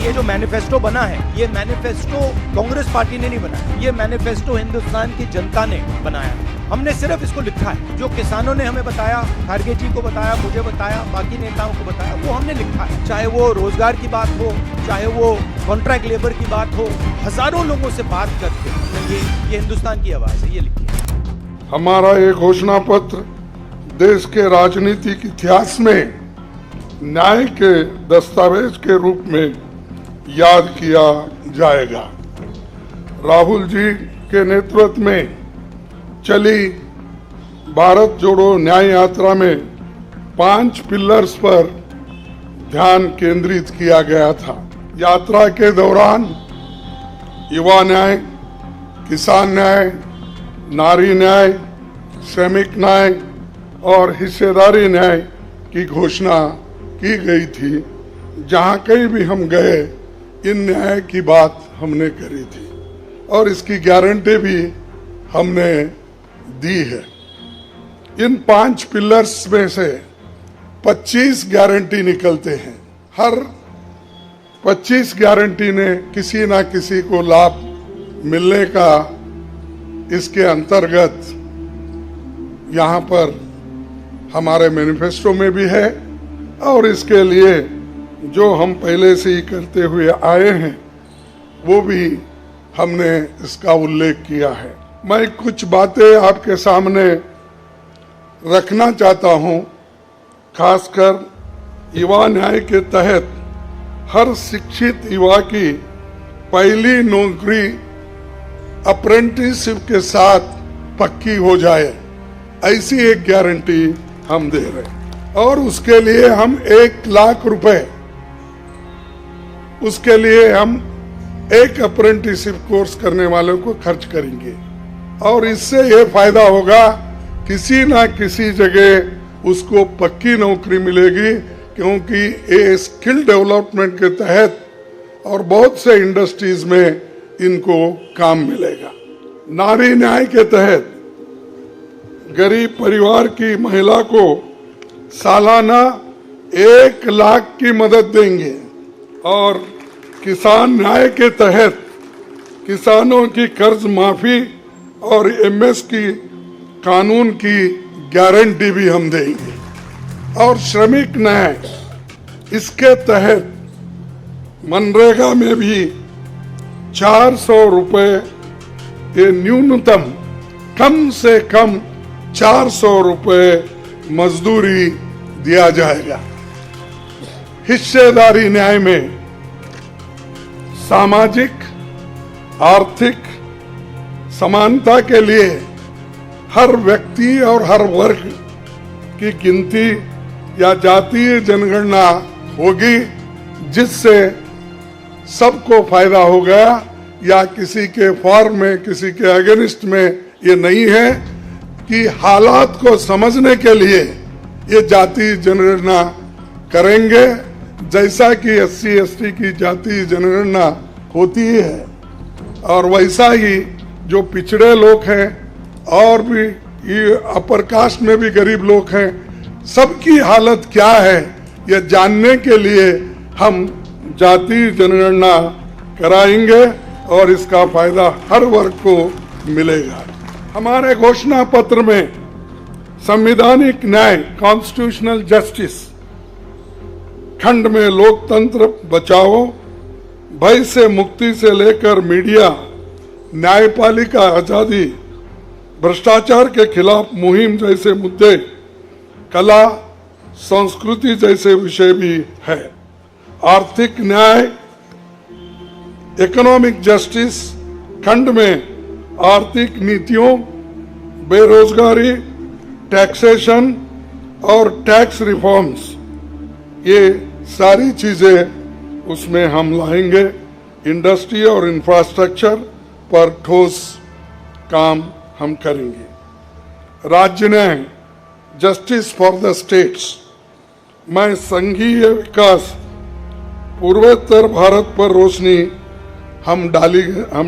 ये जो मैनिफेस्टो बना है, ये मैनिफेस्टो कांग्रेस पार्टी ने नहीं बनाया, ये मैनिफेस्टो हिंदुस्तान की जनता ने बनाया। हमने सिर्फ इसको लिखा है। जो किसानों ने हमें बताया, खारगे जी को बताया, मुझे बताया, बाकी नेताओं को बताया, वो हमने लिखा है। चाहे वो रोजगार की बात हो, चाहे वो कॉन्ट्रैक्ट लेबर की बात हो, हजारों लोगों से बात करके ये हिंदुस्तान की आवाज है, ये लिखी है। हमारा ये घोषणा पत्र देश के राजनीतिक इतिहास में न्याय के दस्तावेज के रूप में याद किया जाएगा। राहुल जी के नेतृत्व में चली भारत जोड़ो न्याय यात्रा में 5 पिलर्स पर ध्यान केंद्रित किया गया था। यात्रा के दौरान युवा न्याय, किसान न्याय, नारी न्याय, श्रमिक न्याय और हिस्सेदारी न्याय की घोषणा की गई थी। जहां कहीं भी हम गए, इन न्याय की बात हमने करी थी और इसकी गारंटी भी हमने दी है। इन 5 पिलर्स में से 25 गारंटी निकलते हैं। हर 25 गारंटी ने किसी ना किसी को लाभ मिलने का इसके अंतर्गत यहाँ पर हमारे मैनिफेस्टो में भी है और इसके लिए जो हम पहले से ही करते हुए आए हैं वो भी हमने इसका उल्लेख किया है। मैं कुछ बातें आपके सामने रखना चाहता हूं। खासकर युवा न्याय के तहत हर शिक्षित युवा की पहली नौकरी अप्रेंटिसशिप के साथ पक्की हो जाए, ऐसी एक गारंटी हम दे रहे हैं। और उसके लिए हम 1 लाख रुपए, उसके लिए हम एक अप्रेंटिसशिप कोर्स करने वालों को खर्च करेंगे और इससे ये फायदा होगा, किसी ना किसी जगह उसको पक्की नौकरी मिलेगी, क्योंकि ये स्किल डेवलपमेंट के तहत और बहुत से इंडस्ट्रीज में इनको काम मिलेगा। नारी न्याय के तहत गरीब परिवार की महिला को सालाना 1 लाख की मदद देंगे और किसान न्याय के तहत किसानों की कर्ज माफी और एमएस की कानून की गारंटी भी हम देंगे। और श्रमिक न्याय, इसके तहत मनरेगा में भी 400 रुपए, ये न्यूनतम कम से कम 400 रुपए मजदूरी दिया जाएगा। हिस्सेदारी न्याय में सामाजिक आर्थिक समानता के लिए हर व्यक्ति और हर वर्ग की गिनती या जातीय जनगणना होगी, जिससे सबको फायदा होगा, या किसी के फॉर में किसी के अगेंस्ट में ये नहीं है कि हालात को समझने के लिए ये जातीय जनगणना करेंगे, जैसा कि SC ST की जातीय जनगणना होती है। और वैसा ही जो पिछड़े लोग हैं और भी ये अपर कास्ट में भी गरीब लोग हैं, सबकी हालत क्या है ये जानने के लिए हम जातीय जनगणना कराएंगे और इसका फायदा हर वर्ग को मिलेगा। हमारे घोषणा पत्र में संवैधानिक न्याय, कॉन्स्टिट्यूशनल जस्टिस खंड में लोकतंत्र बचाओ, भय से मुक्ति से लेकर मीडिया, न्यायपालिका आजादी, भ्रष्टाचार के खिलाफ मुहिम जैसे मुद्दे, कला संस्कृति जैसे विषय भी है। आर्थिक न्याय, इकोनॉमिक जस्टिस खंड में आर्थिक नीतियों, बेरोजगारी, टैक्सेशन और टैक्स रिफॉर्म्स, ये सारी चीजें उसमें हम लाएंगे। इंडस्ट्री और इंफ्रास्ट्रक्चर पर ठोस काम हम करेंगे। राज्य न्याय, जस्टिस फॉर द स्टेट्स में संघीय विकास, पूर्वोत्तर भारत पर रोशनी हम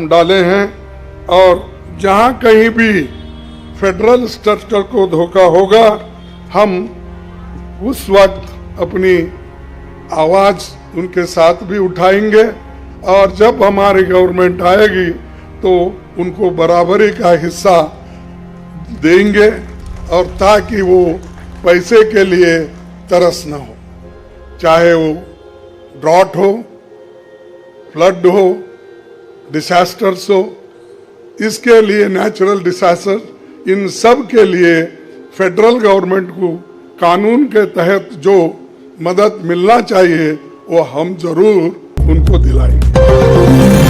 डाले हैं और जहां कहीं भी फेडरल स्ट्रक्चर को धोखा होगा, हम उस वक्त अपनी आवाज उनके साथ भी उठाएंगे और जब हमारी गवर्नमेंट आएगी तो उनको बराबरी का हिस्सा देंगे और ताकि वो पैसे के लिए तरस न हो, चाहे वो ड्रॉट हो, फ्लड हो, डिसास्टर्स हो, इसके लिए नेचुरल डिसास्टर, इन सब के लिए फेडरल गवर्नमेंट को कानून के तहत जो मदद मिलना चाहिए वो हम जरूर उनको दिलाएंगे।